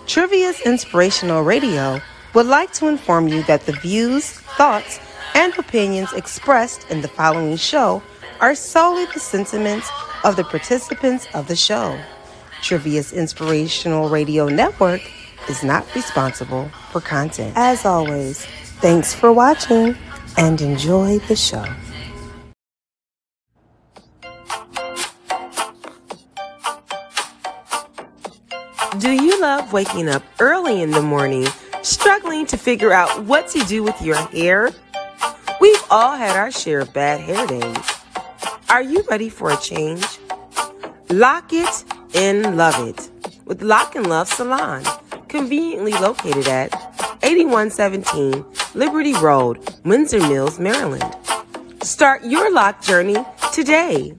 Trivia's Inspirational Radio would like to inform you that the views, thoughts, and opinions expressed in the following show are solely the sentiments of the participants of the show. Trivia's Inspirational Radio Network is not responsible for content. As always, thanks for watching and enjoy the show. Do you love waking up early in the morning, struggling to figure out what to do with your hair? We've all had our share of bad hair days. Are you ready for a change? Lock it and love it with Lock and Love Salon, conveniently located at 8117 Liberty Road, Windsor Mills, Maryland. Start your lock journey today.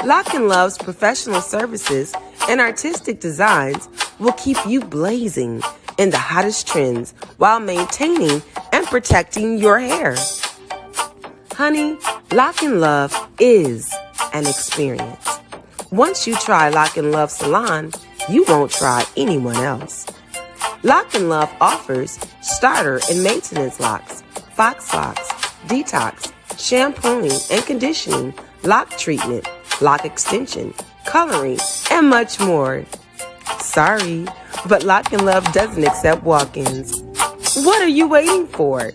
Lock and Love's professional services and artistic designs will keep you blazing in the hottest trends while maintaining and protecting your hair. Honey, Lock and Love is an experience. Once you try Lock and Love Salon, you won't try anyone else. Lock and Love offers starter and maintenance locks, fox locks, detox, shampooing and conditioning, lock treatment, lock extension, coloring, and much more. Sorry, but Lock and Love doesn't accept walk-ins. What are you waiting for?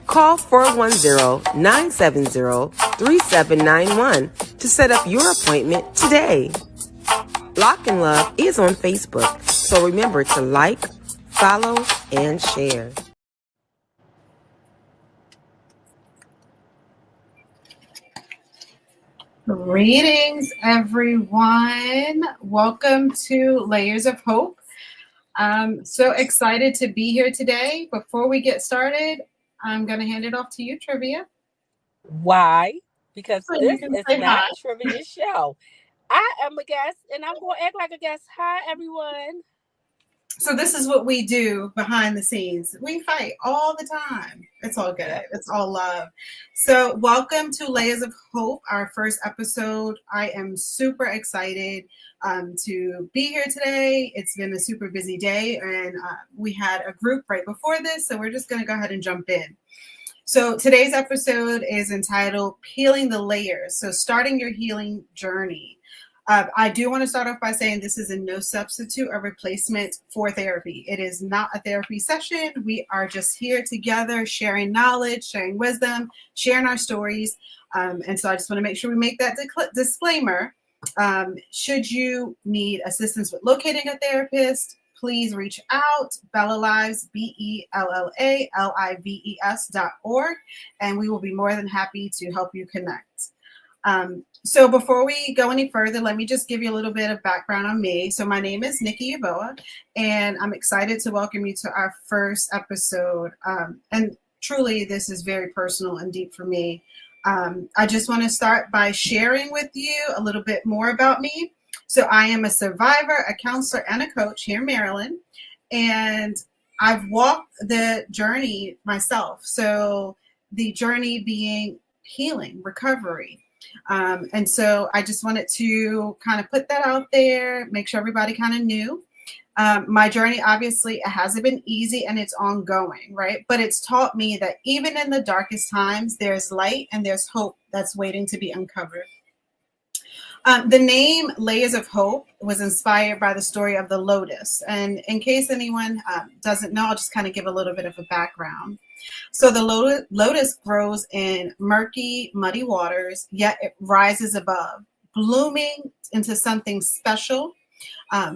Call 410-970-3791 to set up your appointment today. Lock and Love is on Facebook, so remember to like, follow, and share. Greetings, everyone. Welcome to Layers of Hope. I'm so excited to be here today. Before we get started, I'm going to hand it off to you, Trivia. Why? Because So this is not a trivia show. I am a guest, and I'm going to act like a guest. Hi, everyone. So this is what we do behind the scenes. We fight all the time. It's all good. It's all love. So welcome to Layers of Hope, our first episode. I am super excited to be here today. It's been a super busy day, and we had a group right before this, so we're just going to go ahead and jump in. So today's episode is entitled Peeling the Layers. So starting your healing journey. I do want to start off by saying this is no substitute or replacement for therapy. It is not a therapy session. We are just here together, sharing knowledge, sharing wisdom, sharing our stories. And so I just want to make sure we make that disclaimer. Should you need assistance with locating a therapist, please reach out, Bella Lives, BELLALIVES.org, and we will be more than happy to help you connect. So before we go any further, let me just give you a little bit of background on me. So my name is Nikki, and I'm excited to welcome you to our first episode. And truly, this is very personal and deep for me. I just want to start by sharing with you a little bit more about me. So I am a survivor, a counselor, and a coach here in Maryland. And I've walked the journey myself. So the journey being healing, recovery. And so I just wanted to kind of put that out there, make sure everybody kind of knew. My journey, obviously, it hasn't been easy and it's ongoing, right? But it's taught me that even in the darkest times, there's light and there's hope that's waiting to be uncovered. The name Layers of Hope was inspired by the story of the lotus. And in case anyone doesn't know, I'll just kind of give a little bit of a background. So the lotus grows in murky, muddy waters, yet it rises above, blooming into something special,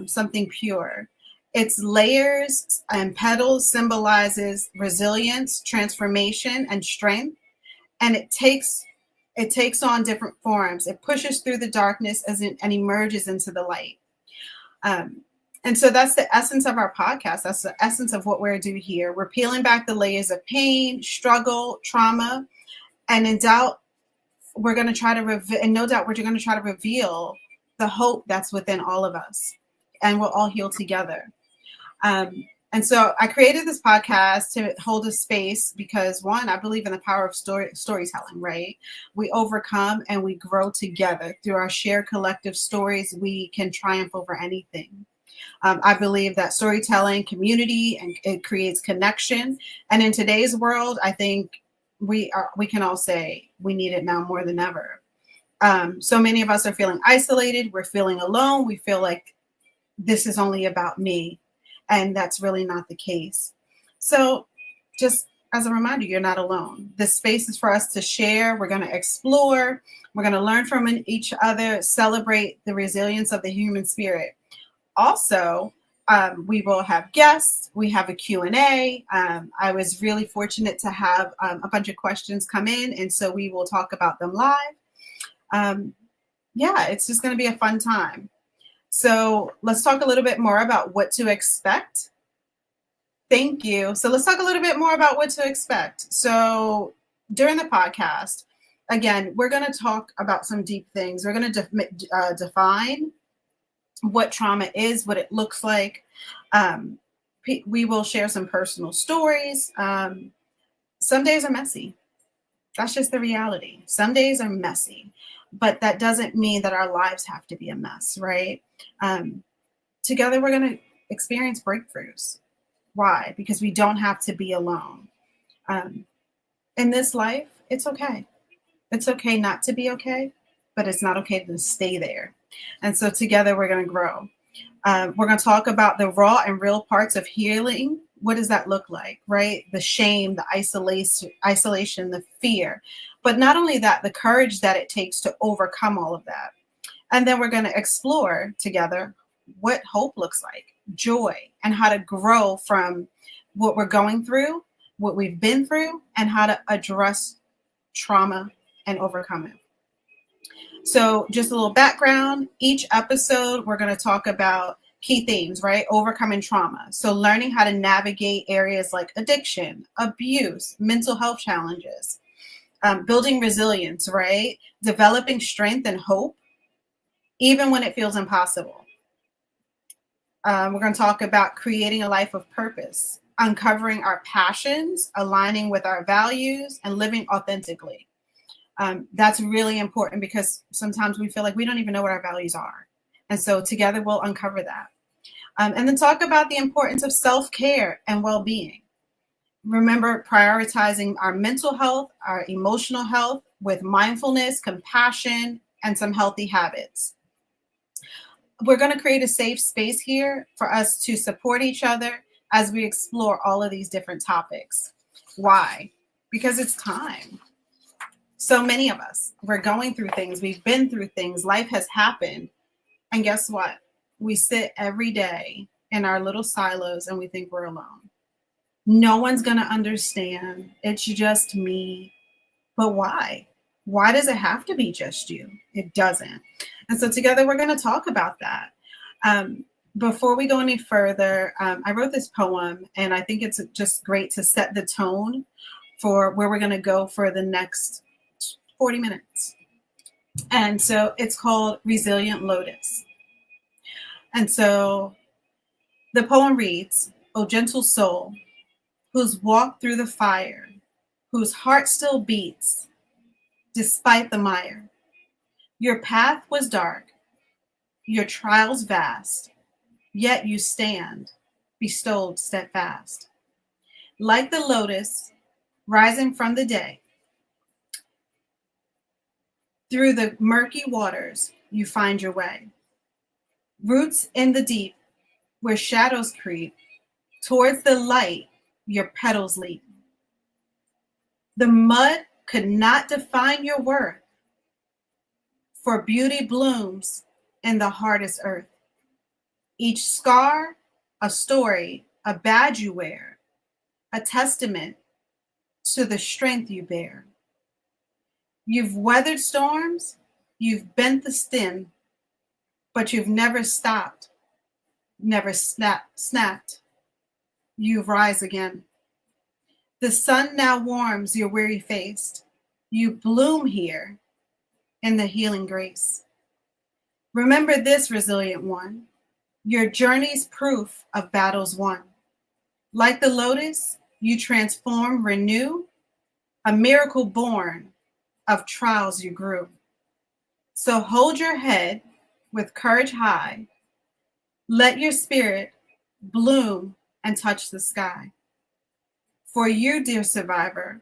something pure. Its layers and petals symbolizes resilience, transformation, and strength. And it takes on different forms. It pushes through the darkness and emerges into the light. And so that's the essence of our podcast. That's the essence of what we're doing here. We're peeling back the layers of pain, struggle, trauma, and in doubt, we're going to try to reveal the hope that's within all of us, and we'll all heal together. And so I created this podcast to hold a space because, one, I believe in the power of storytelling, right? We overcome and we grow together. Through our shared collective stories, we can triumph over anything. I believe that storytelling, community, and it creates connection. And in today's world, I think we can all say we need it now more than ever. So many of us are feeling isolated. We're feeling alone. We feel like this is only about me, and that's really not the case. So just as a reminder, you're not alone. This space is for us to share. We're going to explore. We're going to learn from each other, celebrate the resilience of the human spirit. Also, we will have guests. We have a Q&A. I was really fortunate to have a bunch of questions come in, and so we will talk about them live. Yeah, it's just going to be a fun time. So let's talk a little bit more about what to expect. Thank you. So let's talk a little bit more about what to expect. So during the podcast, again, we're going to talk about some deep things. We're going to define what trauma is, what it looks like. We will share some personal stories. Some days are messy. That's just the reality. Some days are messy, but that doesn't mean that our lives have to be a mess, right? Together, we're going to experience breakthroughs. Why? Because we don't have to be alone. In this life, it's okay. It's okay not to be okay, but it's not okay to stay there. And so together, we're going to grow. We're going to talk about the raw and real parts of healing. What does that look like, right? The shame, the isolation, the fear. But not only that, the courage that it takes to overcome all of that. And then we're going to explore together what hope looks like, joy, and how to grow from what we're going through, what we've been through, and how to address trauma and overcome it. So just a little background. Each episode, we're going to talk about key themes, right? Overcoming trauma. So learning how to navigate areas like addiction, abuse, mental health challenges, building resilience, right? Developing strength and hope, even when it feels impossible. We're going to talk about creating a life of purpose, uncovering our passions, aligning with our values, and living authentically. That's really important because sometimes we feel like we don't even know what our values are. And so together we'll uncover that. And then talk about the importance of self-care and well-being. Remember, prioritizing our mental health, our emotional health with mindfulness, compassion, and some healthy habits. We're going to create a safe space here for us to support each other as we explore all of these different topics. Why? Because it's time. So many of us, we're going through things. We've been through things. Life has happened. And guess what? We sit every day in our little silos and we think we're alone. No one's going to understand. It's just me. But why? Why does it have to be just you? It doesn't. And so together we're going to talk about that. Before we go any further, I wrote this poem, and I think it's just great to set the tone for where we're going to go for the next 40 minutes. And so it's called Resilient Lotus. And so the poem reads, "O gentle soul, who's walked through the fire, whose heart still beats despite the mire. Your path was dark, your trials vast, yet you stand, bestowed steadfast. Like the lotus rising from the day, through the murky waters you find your way. Roots in the deep, where shadows creep, towards the light your petals leap. The mud could not define your worth, for beauty blooms in the hardest earth. Each scar, a story, a badge you wear, a testament to the strength you bear. You've weathered storms, you've bent the stem, but you've never stopped, never snapped. You rise again. The sun now warms your weary face. You bloom here in the healing grace. Remember this, resilient one, your journey's proof of battles won. Like the lotus, you transform, renew, a miracle born of trials you grew. So hold your head with courage high. Let your spirit bloom and touch the sky. For you, dear survivor,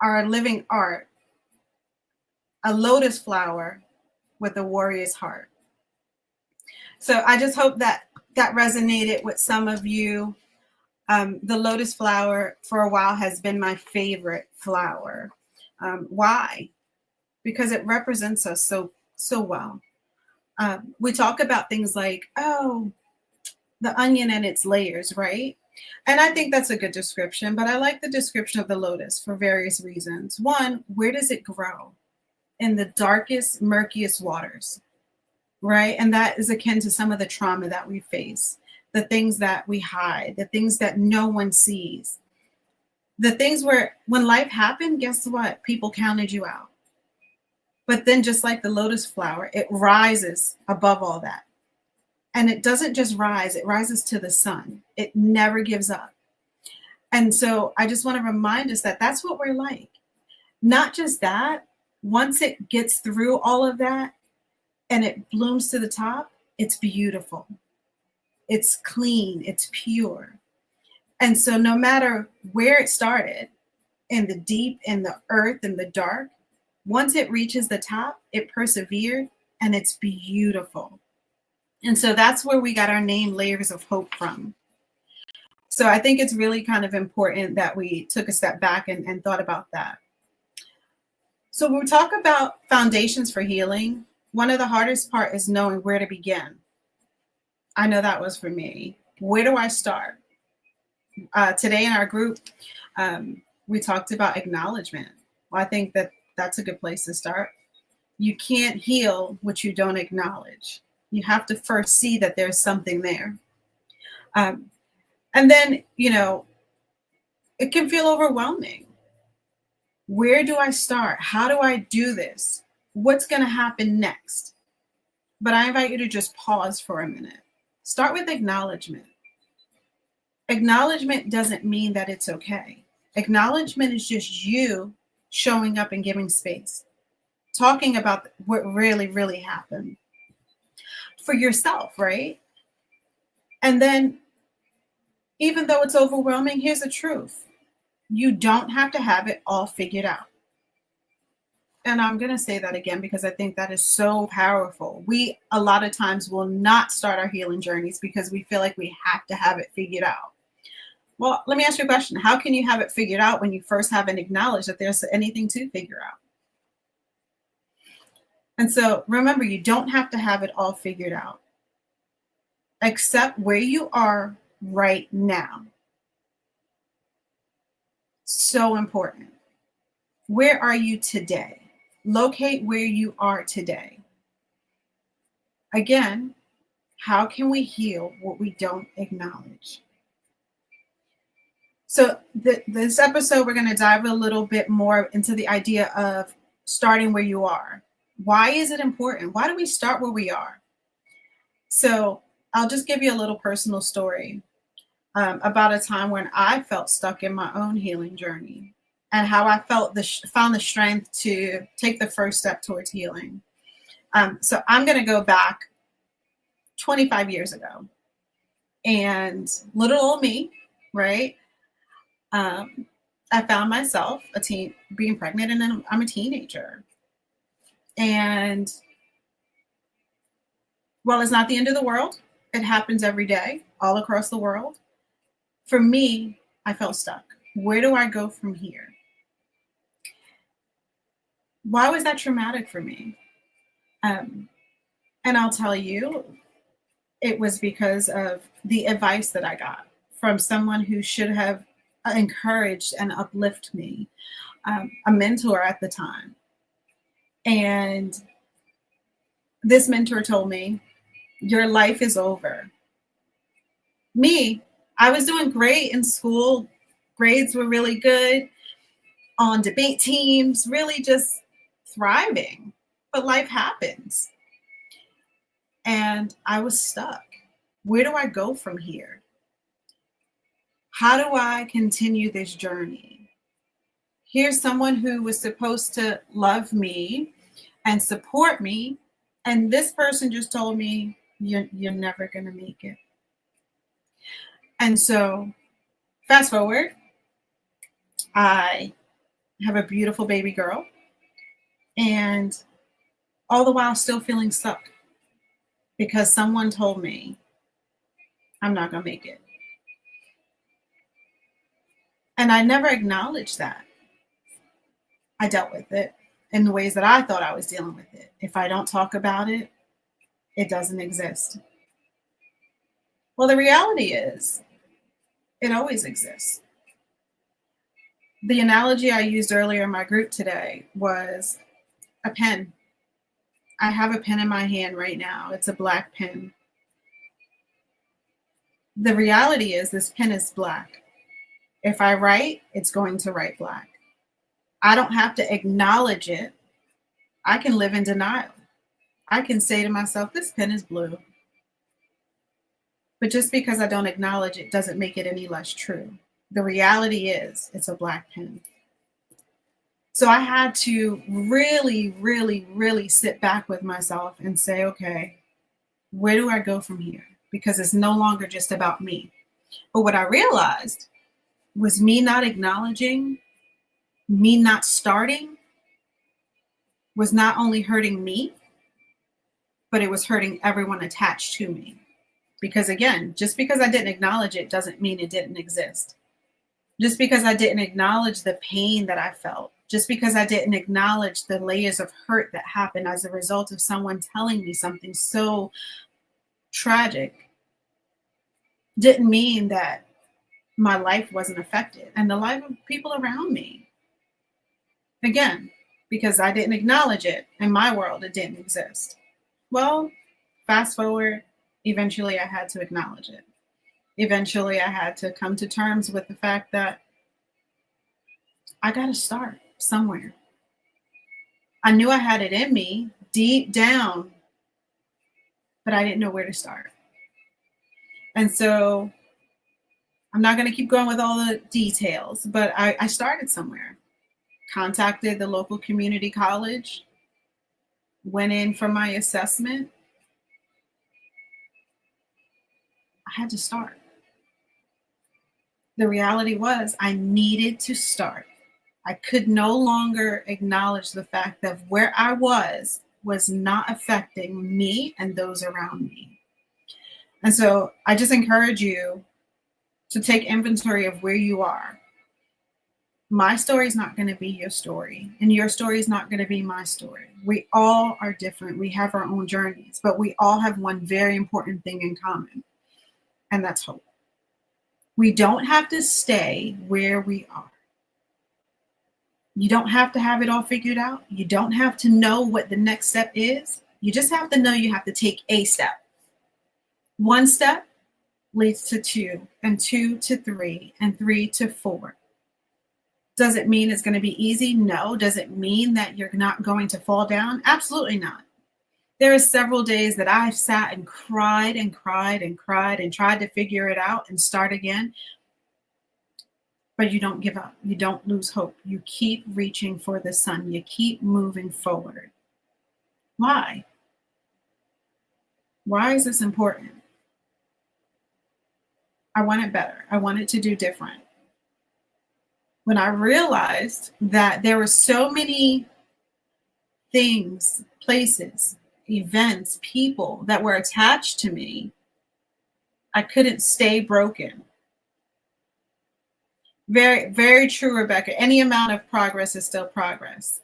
are a living art, a lotus flower with a warrior's heart. So I just hope that that resonated with some of you. The lotus flower for a while has been my favorite flower. Why? Because it represents us so well. We talk about things like, oh, the onion and its layers, right? And I think that's a good description, but I like the description of the lotus for various reasons. One, where does it grow? In the darkest, murkiest waters, right? And that is akin to some of the trauma that we face, the things that we hide, the things that no one sees, the things where when life happened, guess what? People counted you out. But then just like the lotus flower, it rises above all that. And it doesn't just rise, it rises to the sun. It never gives up. And so I just want to remind us that that's what we're like. Not just that, once it gets through all of that and it blooms to the top, it's beautiful. It's clean, it's pure. And so no matter where it started, in the deep, in the earth, in the dark, once it reaches the top, it persevered and it's beautiful. And so that's where we got our name, Layers of Hope, from. So I think it's really kind of important that we took a step back and thought about that. So when we talk about foundations for healing, one of the hardest part is knowing where to begin. I know that was for me. Where do I start? Today in our group, we talked about acknowledgement. Well, I think that that's a good place to start. You can't heal what you don't acknowledge. You have to first see that there's something there. And then, it can feel overwhelming. Where do I start? How do I do this? What's going to happen next? But I invite you to just pause for a minute. Start with acknowledgement. Acknowledgement doesn't mean that it's okay. Acknowledgement is just you showing up and giving space, talking about what really, really happened for yourself, right? And then, even though it's overwhelming, here's the truth. You don't have to have it all figured out. And I'm going to say that again because I think that is so powerful. We, a lot of times, will not start our healing journeys because we feel like we have to have it figured out. Well, let me ask you a question. How can you have it figured out when you first haven't acknowledged that there's anything to figure out? And so remember, you don't have to have it all figured out. Accept where you are right now. So important. Where are you today? Locate where you are today. Again, how can we heal what we don't acknowledge? So this episode, we're going to dive a little bit more into the idea of starting where you are. Why is it important? Why do we start where we are? So I'll just give you a little personal story about a time when I felt stuck in my own healing journey and how I found the strength to take the first step towards healing. So I'm going to go back 25 years ago, and little old me, right? I found myself being pregnant, and then I'm a teenager. And while it's not the end of the world, it happens every day, all across the world. For me, I felt stuck. Where do I go from here? Why was that traumatic for me? And I'll tell you, it was because of the advice that I got from someone who should have encouraged and uplifted me, a mentor at the time. And this mentor told me, your life is over. Me, I was doing great in school. Grades were really good, on debate teams, really just thriving. But life happens. And I was stuck. Where do I go from here? How do I continue this journey? Here's someone who was supposed to love me and support me. And this person just told me, you're never going to make it. And so fast forward, I have a beautiful baby girl, and all the while still feeling stuck because someone told me I'm not going to make it. And I never acknowledged that. I dealt with it in the ways that I thought I was dealing with it. If I don't talk about it, it doesn't exist. Well, the reality is, it always exists. The analogy I used earlier in my group today was a pen. I have a pen in my hand right now. It's a black pen. The reality is, this pen is black. If I write, it's going to write black. I don't have to acknowledge it. I can live in denial. I can say to myself, this pen is blue. But just because I don't acknowledge it doesn't make it any less true. The reality is, it's a black pen. So I had to really, really, really sit back with myself and say, okay, where do I go from here? Because it's no longer just about me. But what I realized was me not acknowledging, me not starting, was not only hurting me, but it was hurting everyone attached to me. Because again, just because I didn't acknowledge it doesn't mean it didn't exist. Just because I didn't acknowledge the pain that I felt, just because I didn't acknowledge the layers of hurt that happened as a result of someone telling me something so tragic, didn't mean that my life wasn't affected and the life of people around me. Again, because I didn't acknowledge it, in my world, it didn't exist. Well, fast forward, eventually I had to acknowledge it. Eventually I had to come to terms with the fact that I got to start somewhere. I knew I had it in me deep down, but I didn't know where to start. And so I'm not going to keep going with all the details, but I started somewhere. Contacted the local community college, went in for my assessment. I had to start. The reality was, I needed to start. I could no longer acknowledge the fact that where I was not affecting me and those around me. And so I just encourage you to take inventory of where you are. My story is not going to be your story, and your story is not going to be my story. We all are different. We have our own journeys, but we all have one very important thing in common, and that's hope. We don't have to stay where we are. You don't have to have it all figured out. You don't have to know what the next step is. You just have to know you have to take a step. One step leads to two, and two to three, and three to four. Does it mean it's going to be easy? No. Does it mean that you're not going to fall down? Absolutely not. There are several days that I've sat and cried and cried and cried and tried to figure it out and start again. But you don't give up. You don't lose hope. You keep reaching for the sun. You keep moving forward. Why? Why is this important? I want it better. I want it to do different. When I realized that there were so many things, places, events, people that were attached to me, I couldn't stay broken. Very, very true, Rebecca. Any amount of progress is still progress.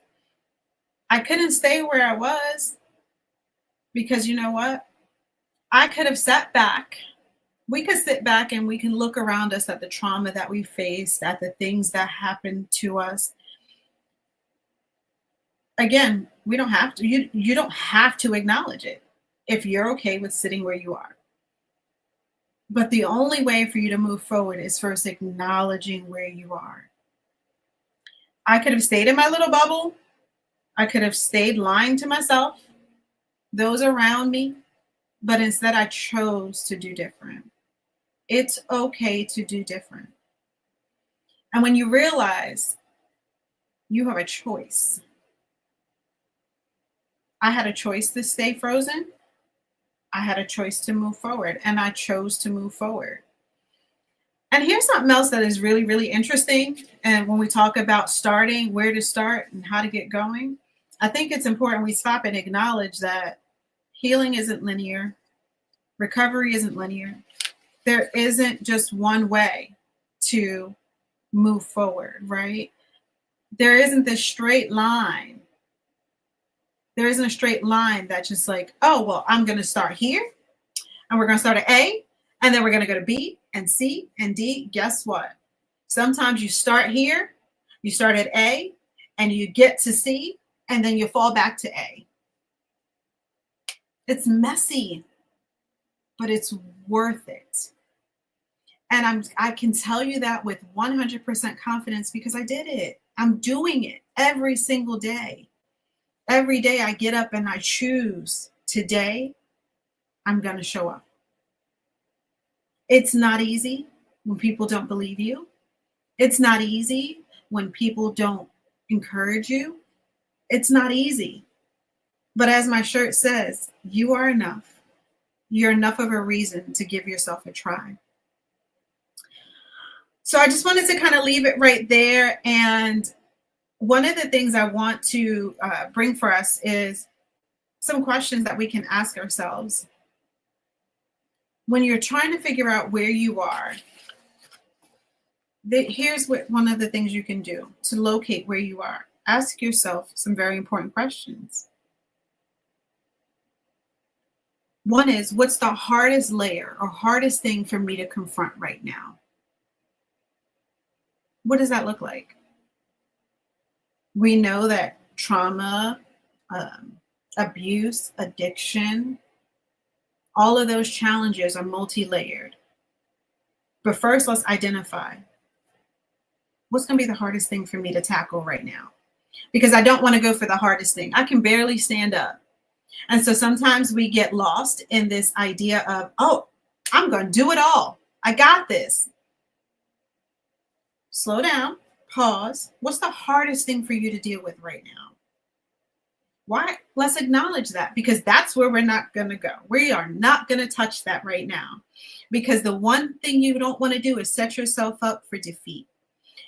I couldn't stay where I was because you know what? I could have sat back. We could sit back and we can look around us at the trauma that we faced, at the things that happened to us. Again, we don't have to. You don't have to acknowledge it if you're okay with sitting where you are. But the only way for you to move forward is first acknowledging where you are. I could have stayed in my little bubble. I could have stayed lying to myself, those around me, but instead I chose to do different. It's okay to do different. And when you realize you have a choice, I had a choice to stay frozen, I had a choice to move forward, and I chose to move forward. And here's something else that is really, really interesting. And when we talk about starting, where to start and how to get going, I think it's important we stop and acknowledge that healing isn't linear. Recovery isn't linear. There isn't just one way to move forward, right? There isn't this straight line. There isn't a straight line that's just like, oh, well, I'm going to start here and we're going to start at A and then we're going to go to B and C and D. Guess what? Sometimes you start here, you start at A and you get to C and then you fall back to A. It's messy, but it's worth it. And I can tell you that with 100% confidence because I did it. I'm doing it every single day. Every day I get up and I choose, today I'm going to show up. It's not easy when people don't believe you. It's not easy when people don't encourage you. It's not easy. But as my shirt says, you are enough. You're enough of a reason to give yourself a try. So I just wanted to kind of leave it right there. And one of the things I want to bring for us is some questions that we can ask ourselves. When you're trying to figure out where you are, here's one of the things you can do to locate where you are. Ask yourself some very important questions. One is, what's the hardest layer or hardest thing for me to confront right now? What does that look like? We know that trauma, abuse, addiction, all of those challenges are multi-layered. But first, let's identify what's going to be the hardest thing for me to tackle right now. Because I don't want to go for the hardest thing. I can barely stand up. And so sometimes we get lost in this idea of, oh, I'm going to do it all. I got this. Slow down, pause. What's the hardest thing for you to deal with right now? Why? Let's acknowledge that, because that's where we're not going to go. We are not going to touch that right now, because the one thing you don't want to do is set yourself up for defeat.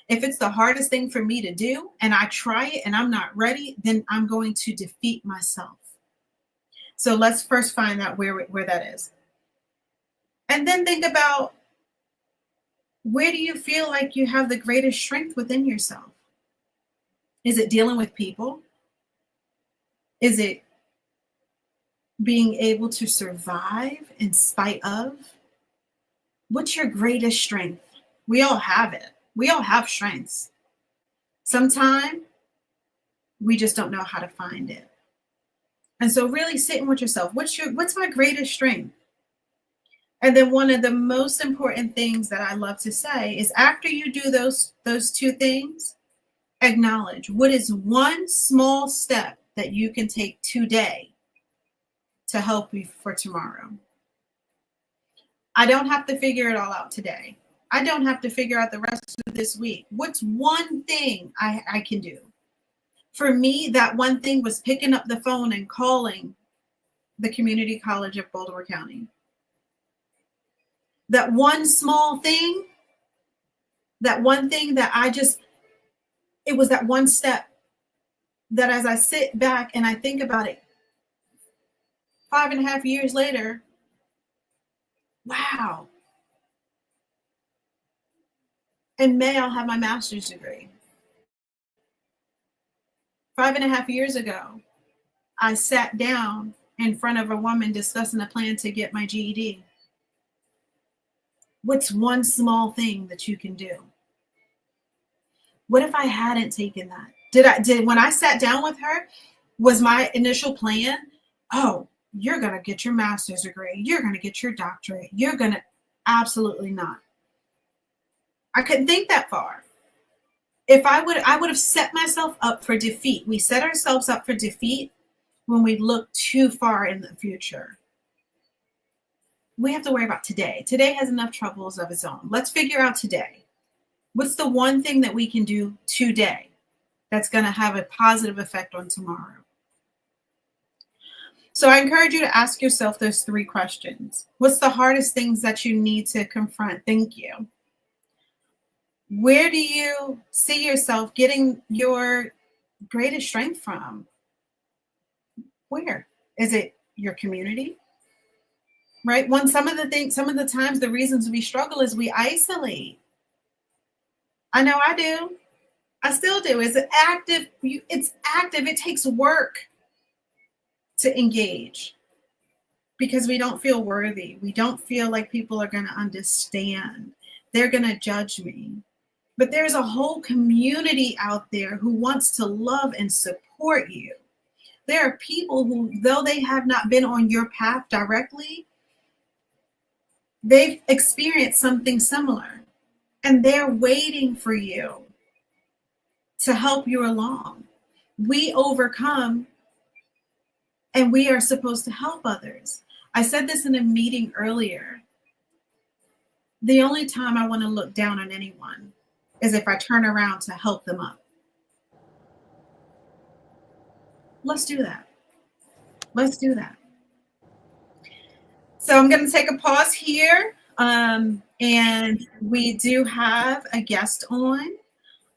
If it's the hardest thing for me to do and I try it and I'm not ready, then I'm going to defeat myself. So let's first find out where that is. And then think about, where do you feel like you have the greatest strength within yourself? Is it dealing with people? Is it being able to survive in spite of? What's your greatest strength? We all have it. We all have strengths. Sometimes we just don't know how to find it. And so really sitting with yourself, what's my greatest strength? And then one of the most important things that I love to say is, after you do those two things, acknowledge what is one small step that you can take today to help you for tomorrow. I don't have to figure it all out today. I don't have to figure out the rest of this week. What's one thing I can do? For me, that one thing was picking up the phone and calling the community college of Baltimore County. That one small thing, that one thing that it was that one step that, as I sit back and I think about it, 5.5 years later, wow. In May, I'll have my master's degree. 5.5 years ago, I sat down in front of a woman discussing a plan to get my GED. What's one small thing that you can do? What if I hadn't taken that? When I sat down with her, was my initial plan, oh, you're going to get your master's degree. You're going to get your doctorate. Absolutely not. I couldn't think that far. If I would have set myself up for defeat. We set ourselves up for defeat when we look too far in the future. We have to worry about today. Today has enough troubles of its own. Let's figure out today. What's the one thing that we can do today that's going to have a positive effect on tomorrow? So I encourage you to ask yourself those 3 questions. What's the hardest things that you need to confront? Thank you. Where do you see yourself getting your greatest strength from? Where? Is it your community? Right? Some of the times the reasons we struggle is we isolate. I know I do. I still do. It's active. It's active. It takes work to engage because we don't feel worthy. We don't feel like people are going to understand. They're going to judge me. But there's a whole community out there who wants to love and support you. There are people who, though they have not been on your path directly, they've experienced something similar. And they're waiting for you to help you along. We overcome and we are supposed to help others. I said this in a meeting earlier. The only time I want to look down on anyone is if I turn around to help them up. Let's do that. Let's do that. So I'm going to take a pause here. And we do have a guest on.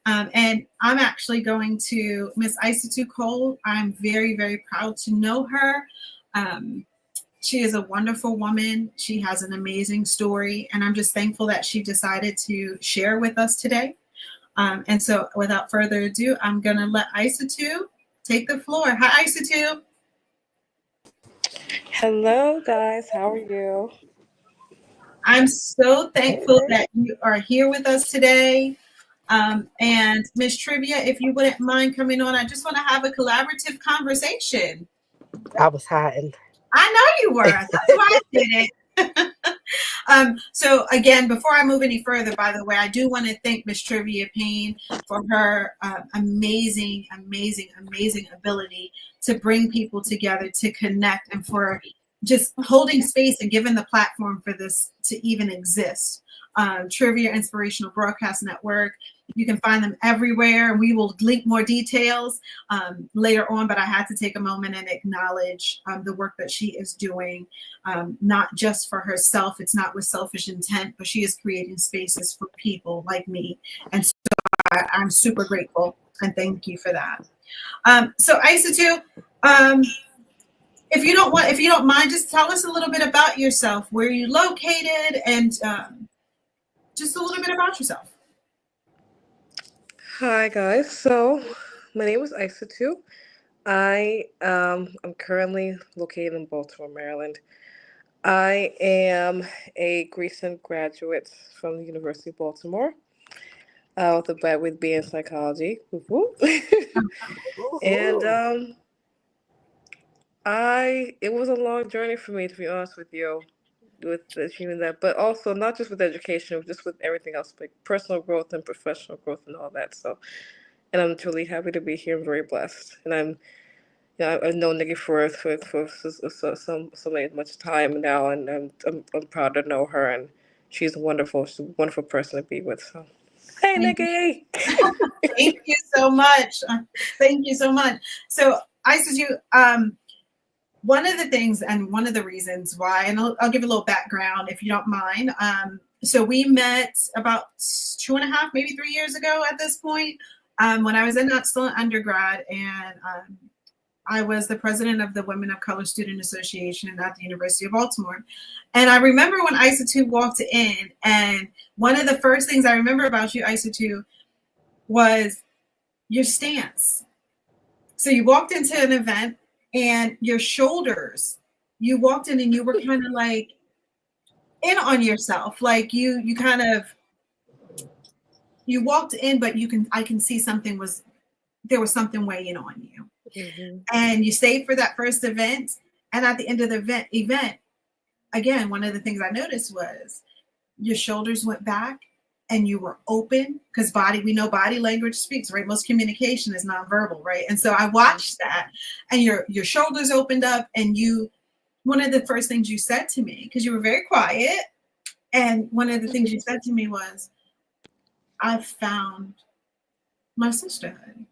And I'm actually going to Miss Isatu Cole. I'm very, very proud to know her. She is a wonderful woman. She has an amazing story. And I'm just thankful that she decided to share with us today. And so without further ado, I'm going to let Isatu take the floor. Hi, Isatu. Hello, guys. How are you? I'm so thankful that you are here with us today. And Miss Trivia, if you wouldn't mind coming on, I just want to have a collaborative conversation. I was hiding. I know you were. That's why I did it. So again, before I move any further, by the way, I do want to thank Miss Trivia Payne for her amazing ability to bring people together, to connect, and for just holding space and giving the platform for this to even exist. Trivia Inspirational Broadcast Network. You can find them everywhere. We will link more details later on, but I had to take a moment and acknowledge the work that she is doing, not just for herself. It's not with selfish intent, but she is creating spaces for people like me. And so I'm super grateful and thank you for that. So Isatu, if you don't mind, just tell us a little bit about yourself, where you're located, and just a little bit about yourself. Hi, guys. So, my name is Isatu. I'm currently located in Baltimore, Maryland. I am a recent graduate from the University of Baltimore with BA in psychology. Whoop, whoop. And it was a long journey for me, to be honest with you, with achieving that, but also not just with education, just with everything else, like personal growth and professional growth and all that. So, and I'm truly happy to be here. I'm very blessed, and I've known Nikki for so much time now, and I'm proud to know her, and she's wonderful. She's a wonderful person to be with. So, hey, Nikki. Thank you so much. Thank you so much. So, Isatu, one of the things and one of the reasons why, and I'll give a little background if you don't mind. So we met about 2.5, maybe 3 years ago at this point, when I was still in undergrad, and I was the president of the Women of Color Student Association at the University of Baltimore. And I remember when Isatu walked in, and one of the first things I remember about you, Isatu, was your stance. So you walked into an event and your shoulders, you walked in and you were kind of like in on yourself. Like you walked in, but I can see there was something weighing on you. Mm-hmm. And you stayed for that first event. And at the end of the event, again, one of the things I noticed was your shoulders went back and you were open, because we know body language speaks, right? Most communication is nonverbal, right? And so I watched that, and your shoulders opened up, and one of the first things you said to me, because you were very quiet, and one of the things you said to me was, "I've found my sisterhood."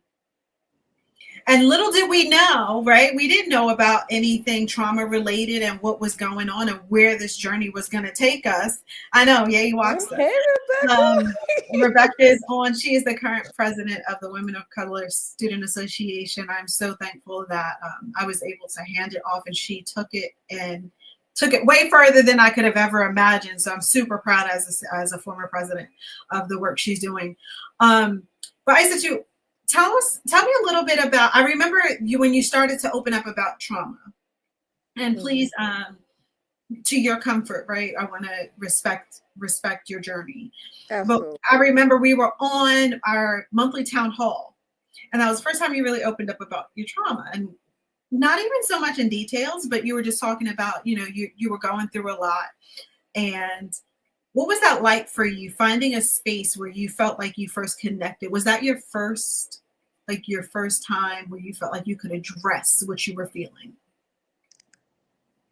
And little did we know, right? We didn't know about anything trauma related and what was going on and where this journey was going to take us. I know, yeah, you watched us. Hey, Rebecca. Rebecca is on. She is the current president of the Women of Color Student Association. I'm so thankful that I was able to hand it off, and she took it way further than I could have ever imagined. So I'm super proud as a former president of the work she's doing. But I said to you, tell me a little bit about, I remember you when you started to open up about trauma. And please, to your comfort, right? I want to respect your journey. Absolutely. But I remember we were on our monthly town hall, and that was the first time you really opened up about your trauma, and not even so much in details, but you were just talking about, you were going through a lot. And what was that like for you, finding a space where you felt like you first connected? Was that your first time where you felt like you could address what you were feeling?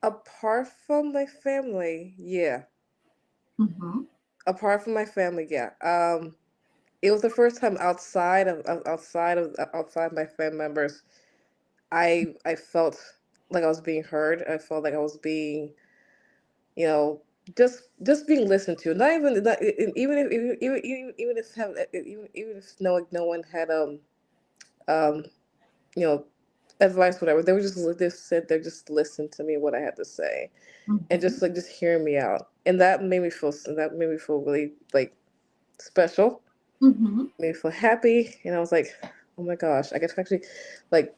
Apart from my family, yeah. Mm-hmm. Apart from my family, yeah. It was the first time outside my family members, I felt like I was being heard. I felt like I was being, you know, just being listened to. Not even not, even if even if no one had um you know advice, whatever. They were just sit there, just listen to me, what I had to say, and just hearing me out. And that made me feel really like special. Mm-hmm. Made me feel happy, and I was like, oh my gosh, I get to actually like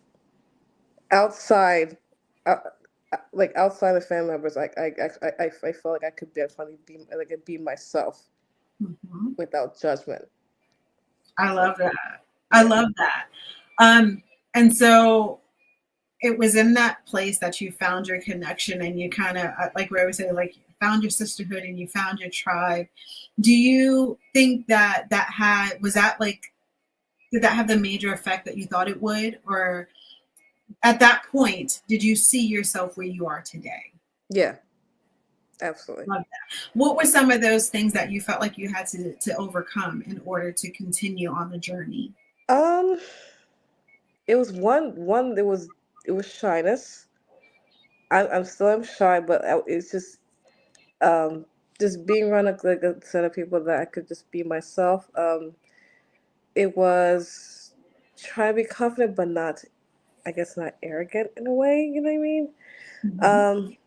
outside, uh, like outside the family members, I felt like I could definitely be myself Mm-hmm. without judgment. I So love that. I yeah, love that. And so it was in that place that you found your connection, and you kind of, like we always say, like, found your sisterhood and you found your tribe. Do you think that did that have the major effect that you thought it would? Or at that point, did you see yourself where you are today? yeah, absolutely. Love that. What were some of those things that you felt like you had to overcome in order to continue on the journey? Um, it was one. It was shyness. I'm shy, but it's just being around a set of people that I could just be myself. It was trying to be confident, but not, I guess, not arrogant in a way. You know what I mean? Mm-hmm. Um,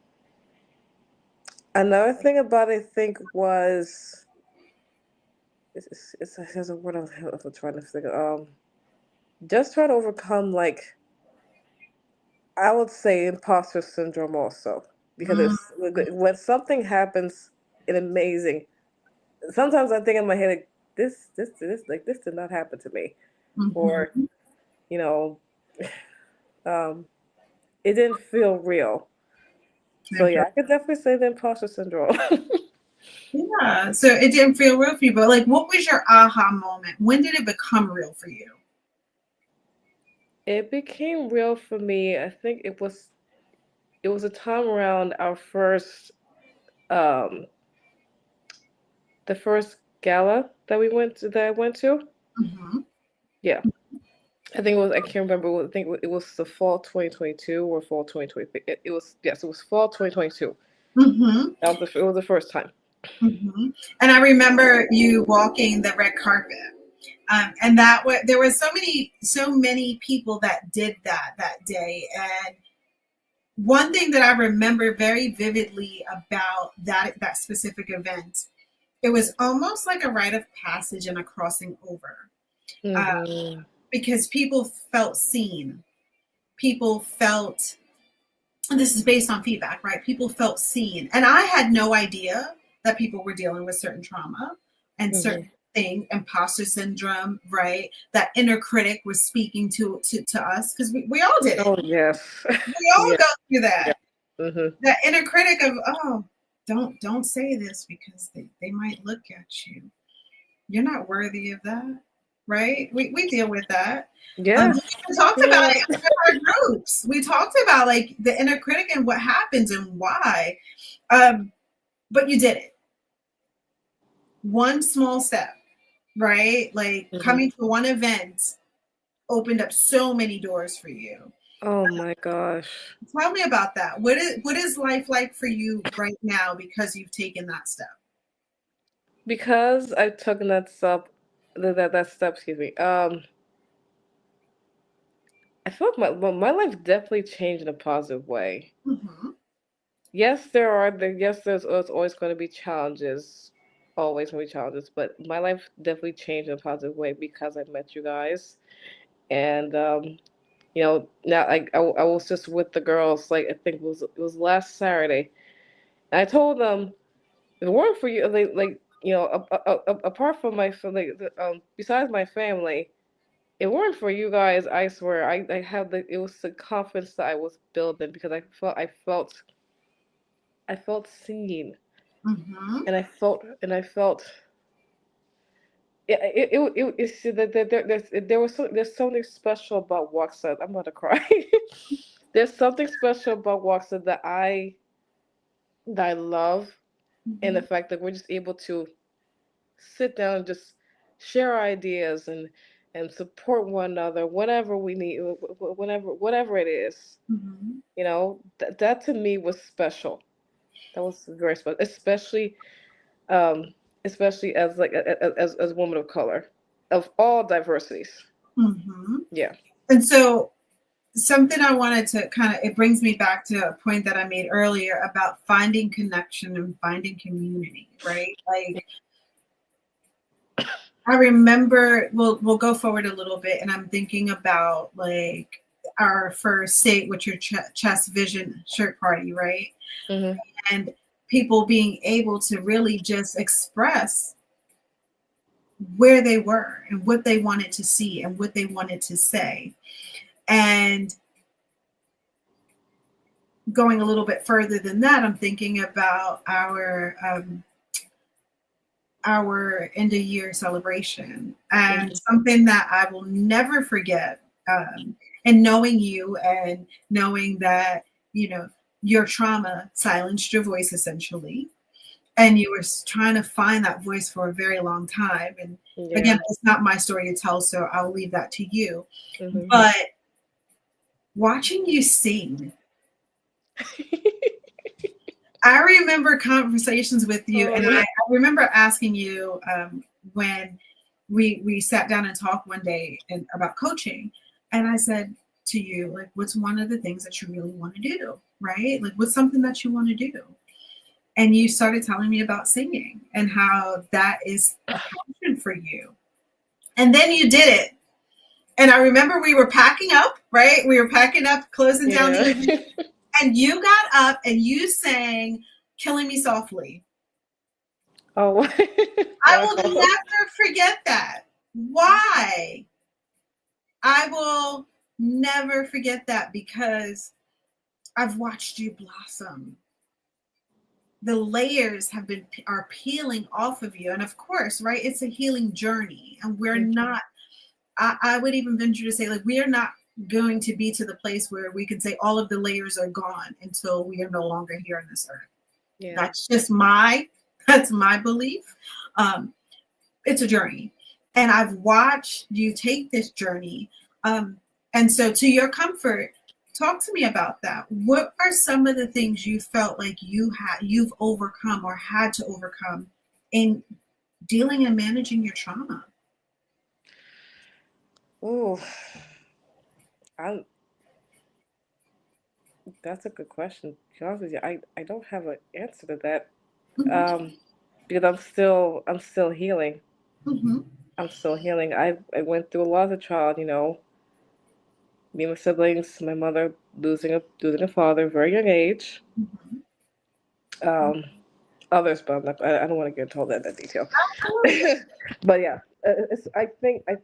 Another thing about it, I think, was there's a word I'm trying to figure. Just trying to overcome, like, I would say, imposter syndrome also, because it's when something happens, an amazing. Sometimes I think in my head, like, this did not happen to me, or Mm-hmm. you know, um, it didn't feel real. So yeah, I could definitely say the imposter syndrome. Yeah. So it didn't feel real for you, but like, what was your aha moment? When did it become real for you? It became real for me. I think it was a time around our first um the first gala that I went to. Mm-hmm. Yeah. I think it was, I can't remember. I think it was the fall 2022 or fall 2023. It was, yes, it was fall 2022. Mm-hmm. It was the first time. Mm-hmm. And I remember you walking the red carpet. And there were so many people that did that day. And one thing that I remember very vividly about that specific event, it was almost like a rite of passage and a crossing over, uh, Hmm. because people felt seen. People felt, and this is based on feedback, right? People felt seen, and I had no idea that people were dealing with certain trauma and Hmm. certain thing, imposter syndrome, right? That inner critic was speaking to us, because we all did it. Oh yes, We all yeah, go through yeah. that. Hmm. That inner critic of, oh, don't say this because they might look at you. You're not worthy of that, right? We deal with that. Yes. We talked about Yeah. it in our groups. We talked about like the inner critic and what happens and why. But you did it. One small step, right? Like Hmm. coming to one event opened up so many doors for you. Oh my gosh. Tell me about that. What is life like for you right now because you've taken that step? Because I took that step, that step, excuse me. I feel like my life definitely changed in a positive way. Mm-hmm. Yes, there's always going to be challenges, always going to be challenges, but my life definitely changed in a positive way because I met you guys, and now I was just with the girls, like I think it was last Saturday, and I told them if it weren't for you, like apart from besides my family, if it weren't for you guys, I swear I had it was the confidence that I was building because I felt seen, Mm-hmm. and I felt it's there's something special about Waxahachie. I'm about to cry. There's something special about Waxahachie that I love, and Mm-hmm. the fact that we're just able to sit down and just share ideas and support one another whenever we need, whenever whatever it is. Mm-hmm. That to me was special. That was very special, um, especially as as a woman of color, of all diversities. Mm-hmm. Yeah. And so something I wanted to kind of, it brings me back to a point that I made earlier about finding connection and finding community, right? Like I remember, we'll go forward a little bit, and I'm thinking about like our first State with Your Chest Vision shirt party, right? Mhm. And people being able to really just express where they were and what they wanted to see and what they wanted to say. And going a little bit further than that, I'm thinking about our end of year celebration, and Mhm. something that I will never forget. And knowing you and knowing that, you know, your trauma silenced your voice essentially, and you were trying to find that voice for a very long time. And again, Yeah. it's not my story to tell, so I'll leave that to you. Mhm. But watching you sing, I remember conversations with you, Oh and my. I remember asking you when we sat down and talked one day about coaching, and I said to you, like, what's one of the things that you really want to do, right? Like, what's something that you want to do? And you started telling me about singing and how that is a passion for you. And then you did it. And I remember we were packing up, right? We were packing up, closing down the Yeah. evening, and you got up and you sang Killing Me Softly. Oh. I will Wow. never forget that. Why? I will never forget that because I've watched you blossom. The layers are peeling off of you. And of course, right, it's a healing journey. And we're Mhm. not, I would even venture to say, like, we are not going to be to the place where we can say all of the layers are gone until we are no longer here on this earth. Yeah. That's just that's my belief. Um, it's a journey, and I've watched you take this journey. And so, to your comfort, talk to me about that. What are some of the things you felt like you've overcome or had to overcome in dealing and managing your trauma? Ooh. I That's a good question. To be honest with you, I don't have an answer to that. Mm-hmm. Um, because I'm still healing. Mm-hmm. I'm still healing. I went through a lot as a child. Me and my siblings, my mother losing a father at a very young age. Um, Others, but I don't want to get into all that detail. But yeah, I think the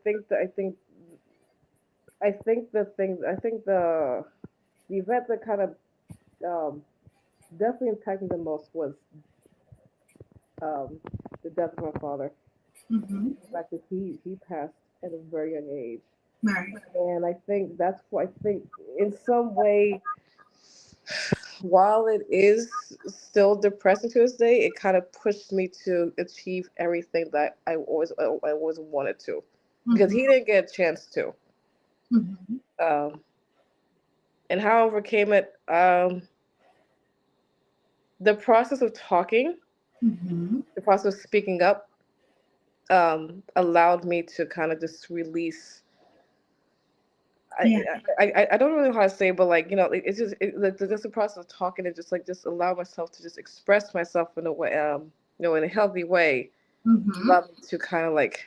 event that kind of um, definitely impacted me the most was um, the death of my father. Mm-hmm. The fact that he passed at a very young age, Right. and I think that's why I think in some way, while it is still depressing to this day, it kind of pushed me to achieve everything that I always wanted to, because Mm-hmm. he didn't get a chance to. Mhm. And how I overcame it, the process of talking, Mhm. the process of speaking up, allowed me to kind of just release. I, Yeah. I don't really know how to say, but like, it's just like just the process of talking and just allow myself to just express myself in a way, in a healthy way, Mhm. allowed me to kind of like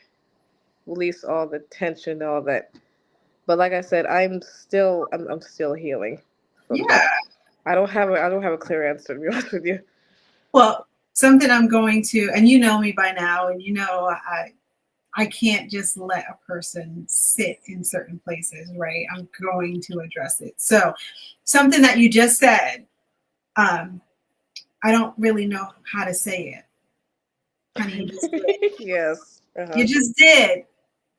release all the tension, all that. But like I said, I'm still healing from Yeah. that. I don't have a clear answer, to be honest with you. Well, something I'm going to, and you know me by now, and you know I can't just let a person sit in certain places, right? I'm going to address it. So, something that you just said, um, I don't really know how to say it. Honey, you just did. Yes. You Uh-huh. just did.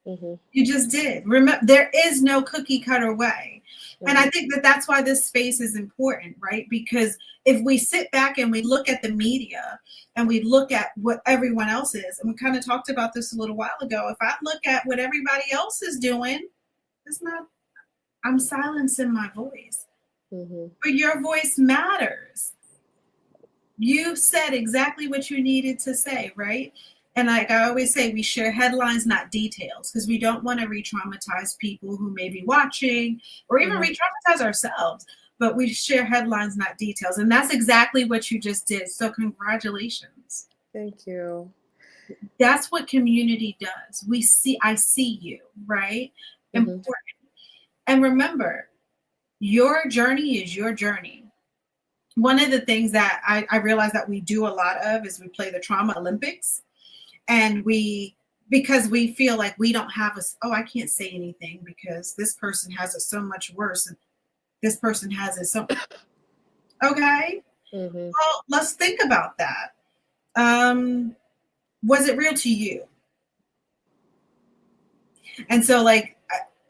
Hmm. You just did. Remember, there is no cookie cutter way. And I Hmm. think that that's why this space is important, right? Because if we sit back and we look at the media and we look at what everyone else is, and we kind of talked about this a little while ago, if I look at what everybody else is doing, it's not, I'm silencing my voice. Hmm. But your voice matters. You said exactly what you needed to say, right? And like I always say, we share headlines, not details, because we don't want to re-traumatize people who may be watching or even Hmm. re-traumatize ourselves. But we share headlines, not details. And that's exactly what you just did. So congratulations. Thank you. That's what community does. I see you, right? Hmm. Important. And remember, your journey is your journey. One of the things that I realize that we do a lot of is we play the trauma Olympics, and because we feel like we don't have I can't say anything because this person has it so much worse and this person has it so okay. Hmm. Well, let's think about that. Was it real to you? And so like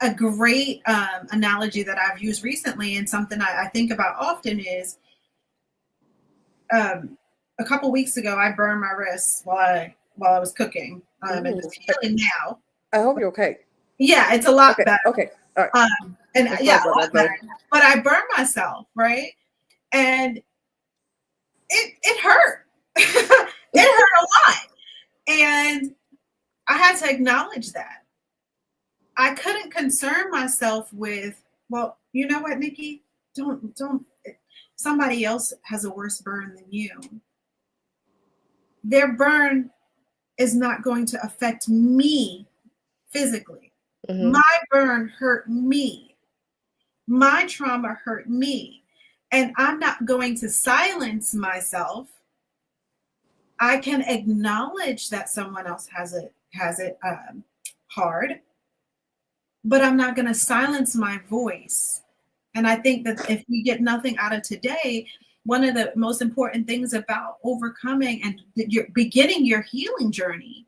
a great analogy that I've used recently and something I think about often is a couple weeks ago I burned my wrist while I was cooking, and Ooh. it's healing now. I hope you're okay. Yeah, it's a lot Okay. better. Okay. All right. And I'm yeah, sorry a about lot that, better. though. But I burned myself, right? And it hurt. It hurt a lot. And I had to acknowledge that. I couldn't concern myself with, well, you know what, Nikki? Don't somebody else has a worse burn than you. Their burn is not going to affect me physically. Hmm. My burn hurt me. My trauma hurt me. And I'm not going to silence myself. I can acknowledge that someone else has it hard, but I'm not going to silence my voice. And I think that if we get nothing out of today, one of the most important things about overcoming and you're beginning your healing journey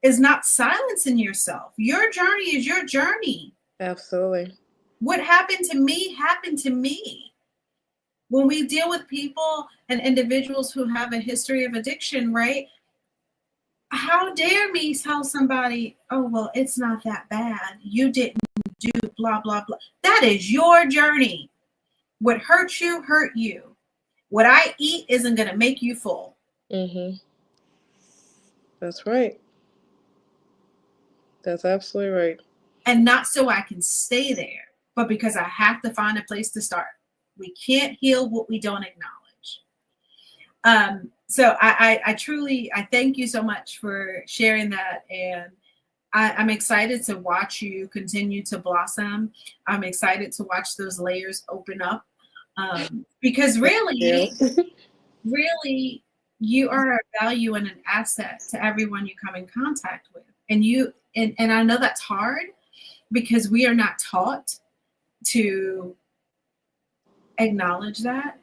is not silencing yourself. Your journey is your journey. Absolutely. What happened to me happened to me. When we deal with people and individuals who have a history of addiction, right? How dare me tell somebody, oh, well, it's not that bad. You didn't do blah, blah, blah. That is your journey. What hurt you, hurt you. What I eat isn't going to make you full. Hmm. That's right. That's absolutely right. And not so I can stay there, but because I have to find a place to start. We can't heal what we don't acknowledge. So I truly, I thank you so much for sharing that. And I'm excited to watch you continue to blossom. I'm excited to watch those layers open up. Because Thank you. really, you are a value and an asset to everyone you come in contact with. And I know that's hard because we are not taught to acknowledge that.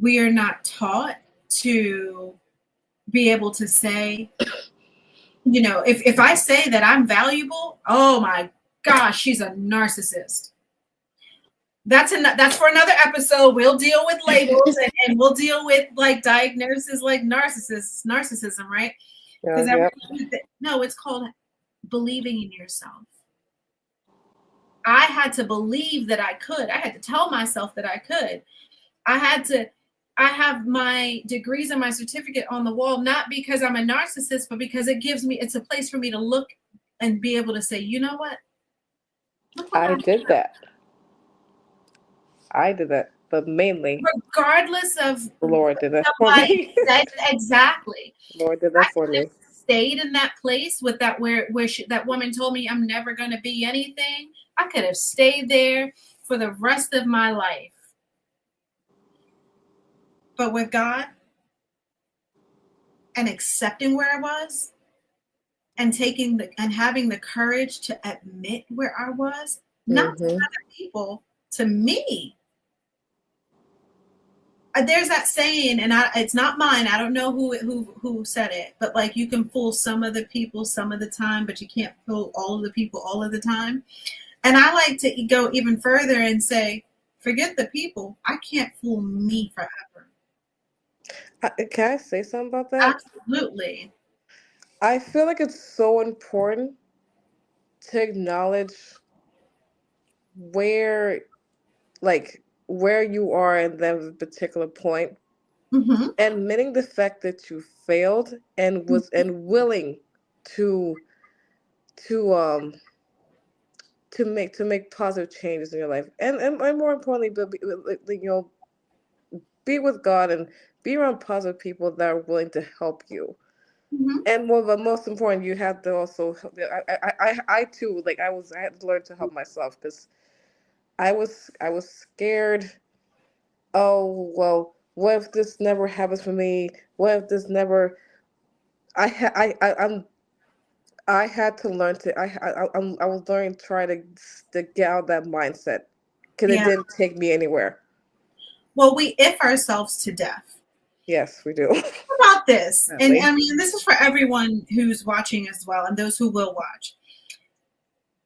We are not taught to be able to say, if I say that I'm valuable, oh my gosh, she's a narcissist. That's for another episode. We'll deal with labels and we'll deal with like diagnosis like narcissism, right? Because Yep. no, it's called believing in yourself. I had to believe that I could. I had to tell myself that I could. I have my degrees and my certificate on the wall, not because I'm a narcissist, but because it's a place for me to look and be able to say, you know what? Look what I God, did that. I did that, but mainly regardless of the Lord did that for somebody me. said exactly. Lord did I that for could have me. stayed in that place with that that woman told me I'm never going to be anything. I could have stayed there for the rest of my life. But with God and accepting where I was and having the courage to admit where I was, not to Mm-hmm. other people, to me. There's that saying, and it's not mine. I don't know who said it, but like you can fool some of the people some of the time, but you can't fool all of the people all of the time. And I like to go even further and say, forget the people. I can't fool me forever. Can I say something about that? Absolutely. I feel like it's so important to acknowledge where, like, where you are in that particular point, Mm-hmm. admitting the fact that you failed and was and willing to to um to make positive changes in your life, and more importantly, but be with God and be around positive people that are willing to help you. Mm-hmm. And more, but most important, you have to also. I too, like I had to learn to help myself because I was scared. Oh well, what if this never happens for me? What if this never? I had to learn to. I was learning to try to get out of that mindset because it Yeah. didn't take me anywhere. Well, we if ourselves to death. Yes, we do. How about this? And Sadly. I mean, this is for everyone who's watching as well, and those who will watch.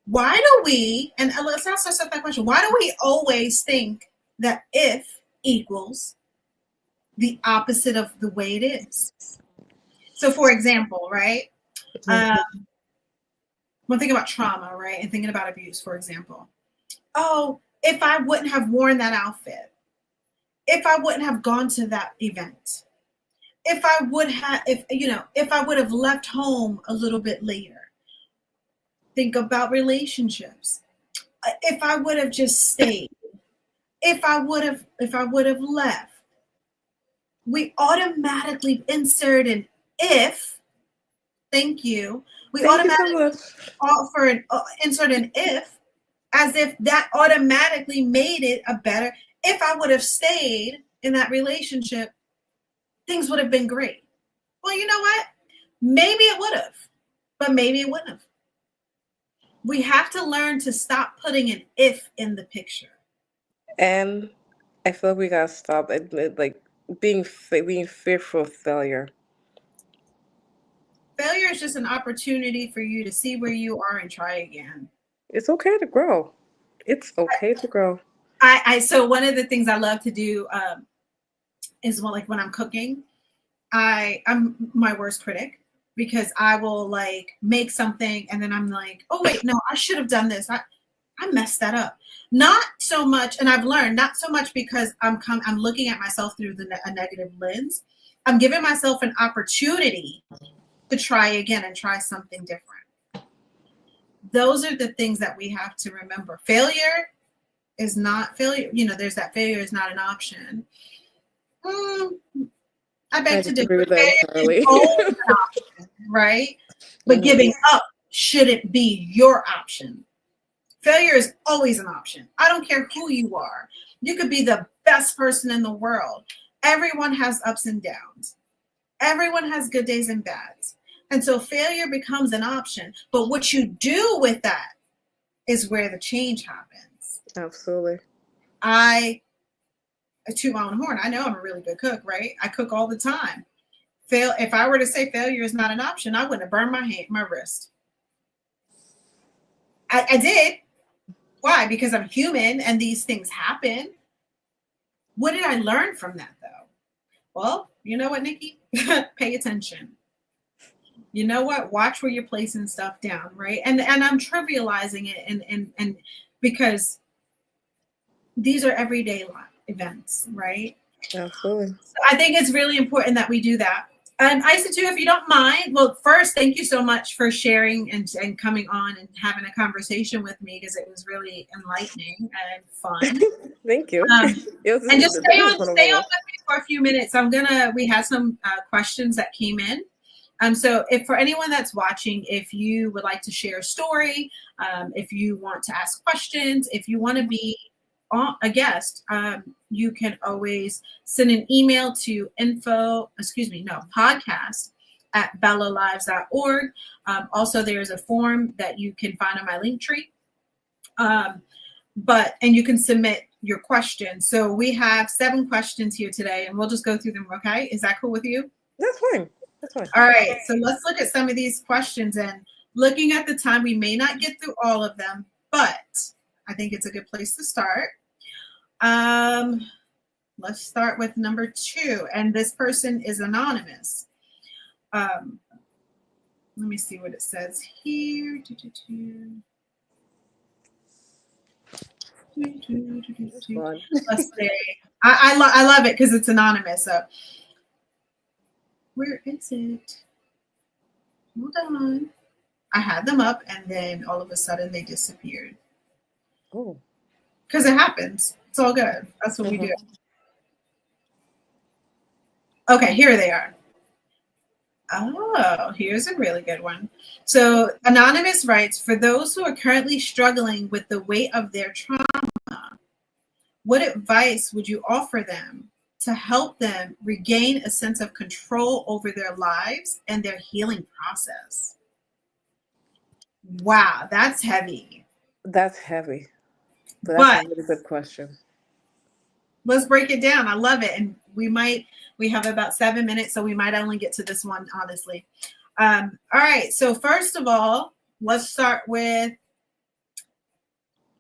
Why do we? And let's ask ourselves that question. Why do we always think that if equals the opposite of the way it is? So, for example, right? Um, when thinking about trauma, right, and thinking about abuse, for example. Oh, if I wouldn't have worn that outfit, if I wouldn't have gone to that event, if I would have, if I would have left home a little bit later. Think about relationships. If I would have just stayed, if I would have left, we automatically insert an if. Thank you. We Thank you so automatically much. offer insert an if, as if that automatically made it a better. If I would have stayed in that relationship, things would have been great. Well, you know what? Maybe it would have, but maybe it wouldn't have. We have to learn to stop putting an if in the picture. And I feel like we gotta stop like being fearful of failure. Failure is just an opportunity for you to see where you are and try again. It's okay to grow. It's okay to grow. So one of the things I love to do is like when I'm cooking, I'm my worst critic because I will like make something and then I'm like, oh wait, no, I should have done this. I messed that up. Not so much, and I've learned not so much because I'm looking at myself through a negative lens. I'm giving myself an opportunity to try again and try something different. Those are the things that we have to remember. Failure is not failure. There's that failure is not an option. I I beg to differ. disagree with that Failure is entirely. always an option, right? But Hmm. giving up shouldn't be your option. Failure is always an option. I don't care who you are. You could be the best person in the world. Everyone has ups and downs. Everyone has good days and bads. And so failure becomes an option. But what you do with that is where the change happens. Absolutely. I toot my own horn. I know I'm a really good cook, right? I cook all the time. If I were to say failure is not an option, I wouldn't have burned my wrist. I did. Why? Because I'm human and these things happen. What did I learn from that though? Well, you know what, Nikki? Pay attention. You know what? Watch where you're placing stuff down, right? And I'm trivializing it and because these are everyday events, right? Absolutely. So I think it's really important that we do that. And Isa, too, if you don't mind, well, first, thank you so much for sharing and coming on and having a conversation with me, because it was really enlightening and fun. Thank you. And just stay on Fun with overall. me for a few minutes. We had some questions that came in. So if for anyone that's watching, if you would like to share a story, if you want to ask questions, if you want to be a guest, you can always send an email to podcast@bellalives.org. Also, there's a form that you can find on my link tree. And you can submit your questions. So we have 7 questions here today, and we'll just go through them. Okay, is that cool with you? That's fine. That's fine. All right, so let's look at some of these questions. And looking at the time, we may not get through all of them, but I think it's a good place to start. Let's start with number 2, and this person is anonymous. Let me see what it says here. Let's see. I love it because it's anonymous. So where is it? Hold on. I had them up, and then all of a sudden they disappeared. Oh. Because it happens. It's all good. That's what we do. Okay, here they are. Oh, here's a really good one. So Anonymous writes, for those who are currently struggling with the weight of their trauma, what advice would you offer them to help them regain a sense of control over their lives and their healing process? Wow, that's heavy. That's heavy. But that's a really good question. Let's break it down. I love it. And we have about 7 minutes, so we might only get to this one, honestly. All right. So first of all, let's start with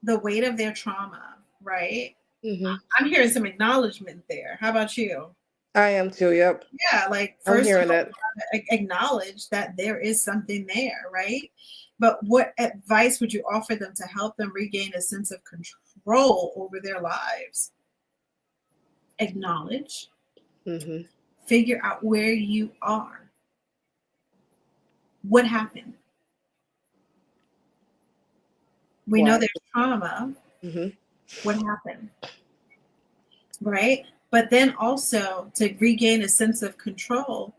the weight of their trauma, right? Mm-hmm. I'm hearing some acknowledgement there. How about you? I am too. Yep. Yeah, like I'm first hearing that. acknowledge that there is something there, right? But what advice would you offer them to help them regain a sense of control over their lives? Acknowledge. Mm-hmm. Figure out where you are. What happened? We know there's trauma. Mm-hmm. What happened? Right? But then also to regain a sense of control,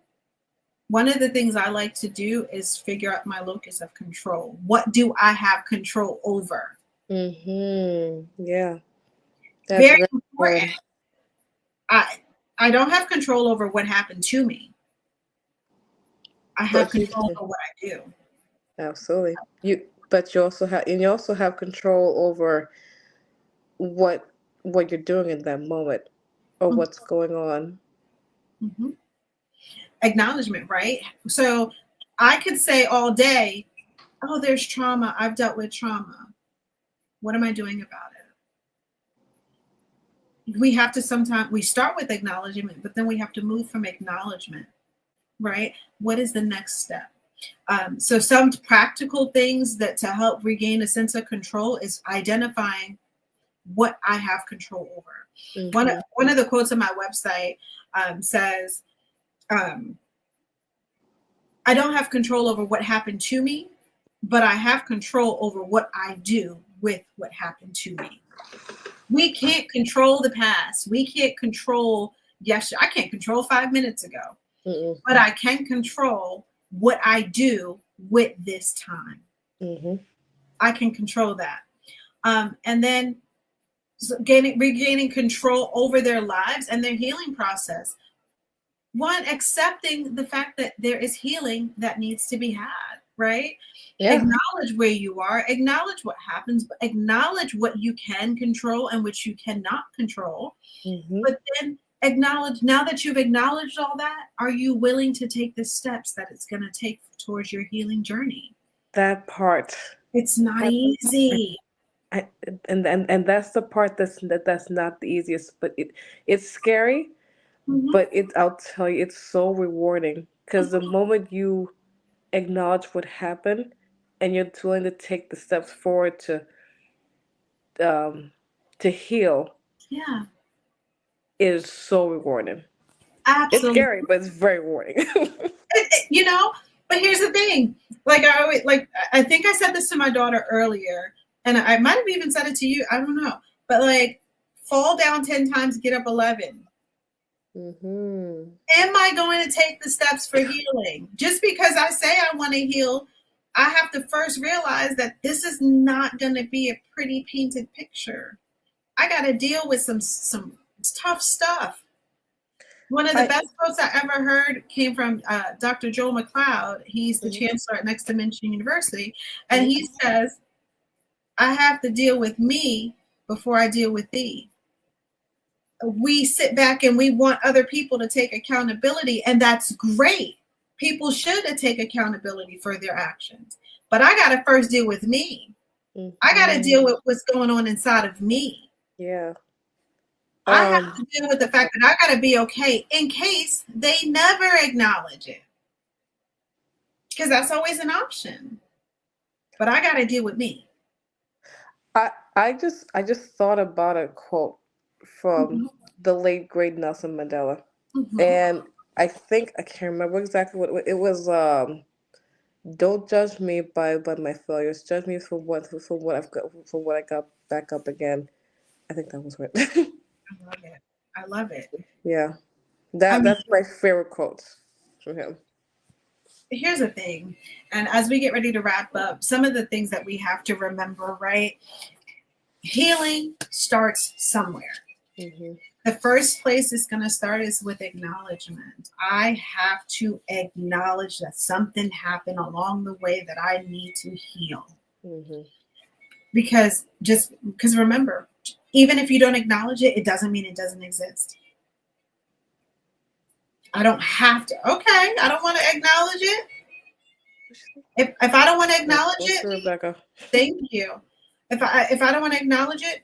one of the things I like to do is figure out my locus of control. What do I have control over? Mm-hmm. Yeah. That's very important. I don't have control over what happened to me. I have control over what I do. Absolutely. You also have control over what you're doing in that moment or what's going on. Mm-hmm. Acknowledgement, right? So I could say all day, oh, there's trauma. I've dealt with trauma. What am I doing about it? We have to sometimes, we start with acknowledgement, but then we have to move from acknowledgement, right? What is the next step? So some practical things that to help regain a sense of control is identifying what I have control over. Mm-hmm. One of the quotes on my website says, I don't have control over what happened to me, but I have control over what I do with what happened to me. We can't control the past. We can't control yesterday. I can't control 5 minutes ago, but I can control what I do with this time. Mm-hmm. I can control that. And then regaining control over their lives and their healing process. One, accepting the fact that there is healing that needs to be had, right? Yeah. Acknowledge where you are, acknowledge what happens, but acknowledge what you can control and which you cannot control. Mm-hmm. But then acknowledge, now that you've acknowledged all that, are you willing to take the steps that it's going to take towards your healing journey? That part. It's not easy. And that's the part that's not the easiest, but it's scary. Mm-hmm. But I'll tell you, it's so rewarding because the moment you acknowledge what happened and you're willing to take the steps forward to to heal Yeah, is so rewarding. It's absolutely. scary, but it's very rewarding. You know, but here's the thing. Like I always, like I think I said this to my daughter earlier, and I might have even said it to you. I don't know, but like, fall down 10 times, get up 11. Mm-hmm. Am I going to take the steps for healing? Just because I say I want to heal, I have to first realize that this is not going to be a pretty painted picture. I got to deal with some tough stuff. One of the I best quotes I ever heard came from Dr. Joel McLeod. He's the Mhm. chancellor at Next Dimension University. And Mhm. he says, I have to deal with me before I deal with thee. We sit back and we want other people to take accountability, and that's great. People should take accountability for their actions. But I got to first deal with me. I got to deal Mhm. with what's going on inside of me. Yeah. I have to deal with the fact that I got to be okay in case they never acknowledge it. Because that's always an option. But I got to deal with me. I just thought about a quote from Mm-hmm. the late great Nelson Mandela, Mm-hmm. and I think I can't remember exactly what it was. Don't judge me by my failures. Judge me for what I've got for what I got back up again. I think that was it. I love it. I love it. Yeah, I mean, that's my favorite quote from him. here's the thing. And as we get ready to wrap up, some of the things that we have to remember, right? Healing starts somewhere. Mm-hmm. The first place it's going to start is with acknowledgement. I have to acknowledge that something happened along the way that I need to heal. Mm-hmm. Because remember, even if you don't acknowledge it, it doesn't mean it doesn't exist. I don't have to. Okay, I don't want to acknowledge it. If I don't want to acknowledge What's it, Rebecca? thank you. If I don't want to acknowledge it,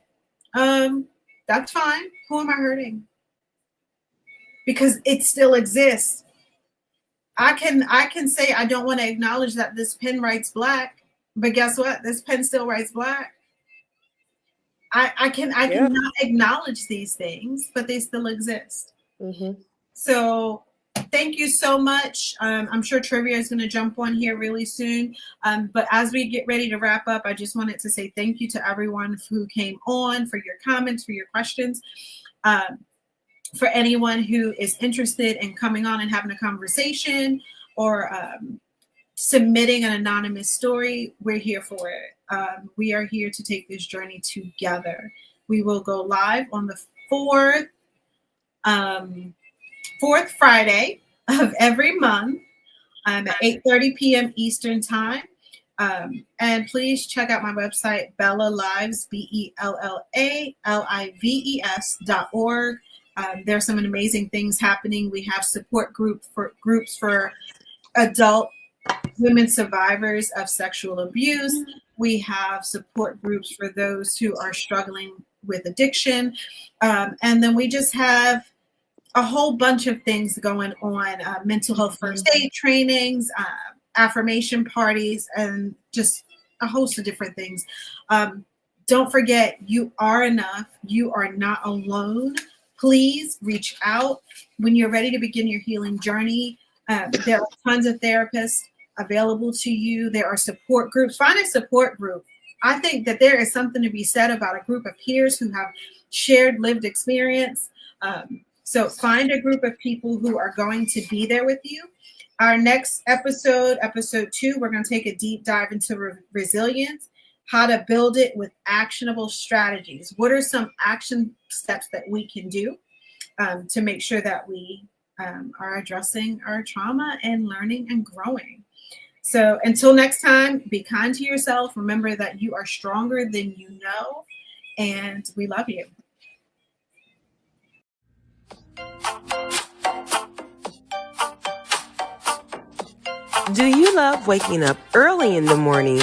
that's fine. Who am I hurting? Because it still exists. I can say I don't want to acknowledge that this pen writes black, but guess what? This pen still writes black. I Yeah. cannot acknowledge these things, but they still exist. Mm-hmm. So thank you so much. I'm sure Trivia is going to jump on here really soon. But as we get ready to wrap up, I just wanted to say thank you to everyone who came on, for your comments, for your questions. For anyone who is interested in coming on and having a conversation or submitting an anonymous story, we're here for it. We are here to take this journey together. We will go live on the fourth Friday of every month at 8:30 p.m. Eastern Time. And please check out my website, Bella Lives, BELLALIVES.org. There's some amazing things happening. We have support groups for adult women survivors of sexual abuse. We have support groups for those who are struggling with addiction. And then we just have a whole bunch of things going on, mental health first aid trainings, affirmation parties, and just a host of different things. Don't forget, you are enough. You are not alone. Please reach out when you're ready to begin your healing journey. There are tons of therapists available to you. There are support groups. Find a support group. I think that there is something to be said about a group of peers who have shared lived experience. So find a group of people who are going to be there with you. Our next episode 2, we're going to take a deep dive into resilience, how to build it with actionable strategies. What are some action steps that we can do to make sure that we are addressing our trauma and learning and growing? So until next time, be kind to yourself. Remember that you are stronger than you know, and we love you. Do you love waking up early in the morning,